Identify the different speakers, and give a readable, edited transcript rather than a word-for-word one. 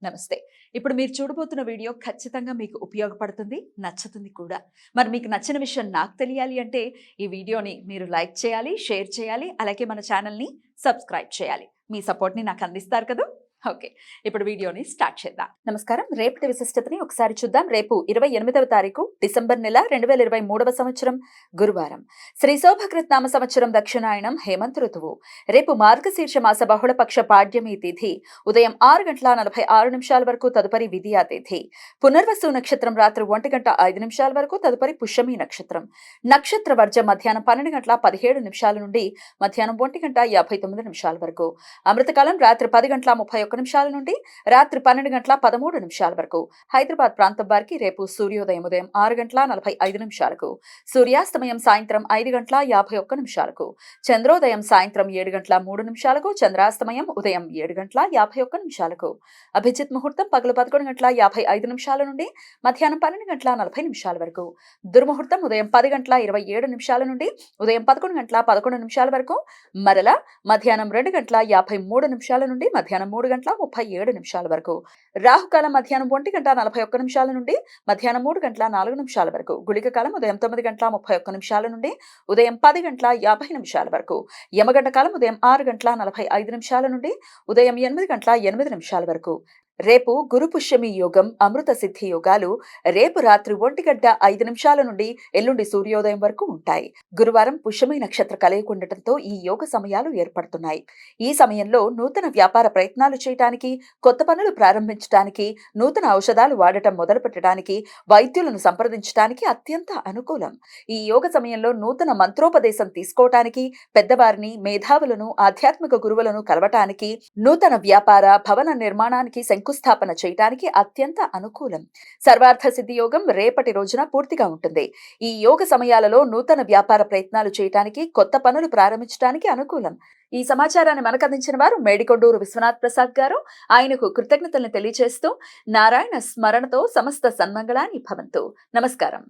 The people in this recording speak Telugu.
Speaker 1: నమస్తే. ఇప్పుడు మీరు చూడబోతున్న వీడియో ఖచ్చితంగా మీకు ఉపయోగపడుతుంది, నచ్చుతుంది కూడా. మరి మీకు నచ్చిన విషయం నాకు తెలియాలి అంటే ఈ వీడియోని మీరు లైక్ చేయాలి, షేర్ చేయాలి, అలాగే మన ఛానల్‌ని సబ్స్క్రైబ్ చేయాలి. మీ సపోర్ట్‌ని నాకు అందిస్తారు కదూ! ఓకే. ఇప్పుడు వీడియోని స్టార్ట్ చేద్దాం. నమస్కారం. రేపటి విశిష్టతని ఒకసారి చూద్దాం. రేపు 28వ తారీఖు డిసెంబర్ నెల 2023వ సంవత్సరం గురువారం. శ్రీ శోభకృత్నామ సంవత్సరం దక్షిణాయనం హేమంత ఋతువు. రేపు మార్గశీర్ష మాస బహుళపక్ష పాడ్యమి తిథి ఉదయం 6:46 వరకు, తదుపరి విధియా తిథి. పునర్వసు నక్షత్రం రాత్రి 1:05 వరకు, తదుపరి పుష్యమి నక్షత్రం. నక్షత్ర వర్జం మధ్యాహ్నం 12:17 నుండి మధ్యాహ్నం 1:59 వరకు. అమృతకాలం రాత్రి 10:31 నుండి రాత్రి 12:13 వరకు. హైదరాబాద్ ప్రాంతం వారికి రేపు సూర్యోదయం ఉదయం 6:45 సూర్యాస్తమయం సాయంత్రం 5:51 చంద్రోదయం సాయంత్రం 7:03 చంద్రాస్తమయం ఉదయం 7:51 అభిజిత్ ముహూర్తం పగలు 11:55 నుండి మధ్యాహ్నం 12:40 వరకు. దుర్ముహూర్తం ఉదయం 10:27 నుండి ఉదయం 11:11 వరకు. మరల మధ్యాహ్నం 2:53 నుండి మధ్యాహ్నం 3:37 వరకు. రాహుకాలం మధ్యాహ్నం 1:41 నుండి మధ్యాహ్నం 3:04 వరకు. గుళిక కాలం ఉదయం 9:31 నుండి ఉదయం 10:50 వరకు. యమగంట కాలం ఉదయం 6:45 నుండి ఉదయం 8:08 వరకు. రేపు గురు పుష్యమి యోగం, అమృత సిద్ధి యోగాలు రేపు రాత్రి 1:05 నుండి ఎల్లుండి సూర్యోదయం వరకు ఉంటాయి. గురువారం పుష్యమి నక్షత్ర కలయిక ఉండటంతో ఈ యోగ సమయాలు ఏర్పడుతున్నాయి. ఈ సమయంలో నూతన వ్యాపార ప్రయత్నాలు చేయడానికి, కొత్త పనులు ప్రారంభించడానికి, నూతన ఔషధాలు వాడటం మొదలు పెట్టడానికి, వైద్యులను సంప్రదించడానికి అత్యంత అనుకూలం. ఈ యోగ సమయంలో నూతన మంత్రోపదేశం తీసుకోవటానికి, పెద్దవారిని, మేధావులను, ఆధ్యాత్మిక గురువులను కలవటానికి, నూతన వ్యాపార భవన నిర్మాణానికి శంకుస్థాపన చేయడానికి అత్యంత అనుకూలం. సర్వార్థ సిద్ధి యోగం రేపటి రోజున పూర్తిగా ఉంటుంది. ఈ యోగ సమయాలలో నూతన వ్యాపార ప్రయత్నాలు చేయడానికి, కొత్త పనులు ప్రారంభించడానికి అనుకూలం. ఈ సమాచారాన్ని మనకు అందించిన వారు మేడికొండూరు విశ్వనాథ్ ప్రసాద్ గారు. ఆయనకు కృతజ్ఞతలను తెలియజేస్తూ నారాయణ స్మరణతో సమస్త సన్మంగళాని భవంతు. నమస్కారం.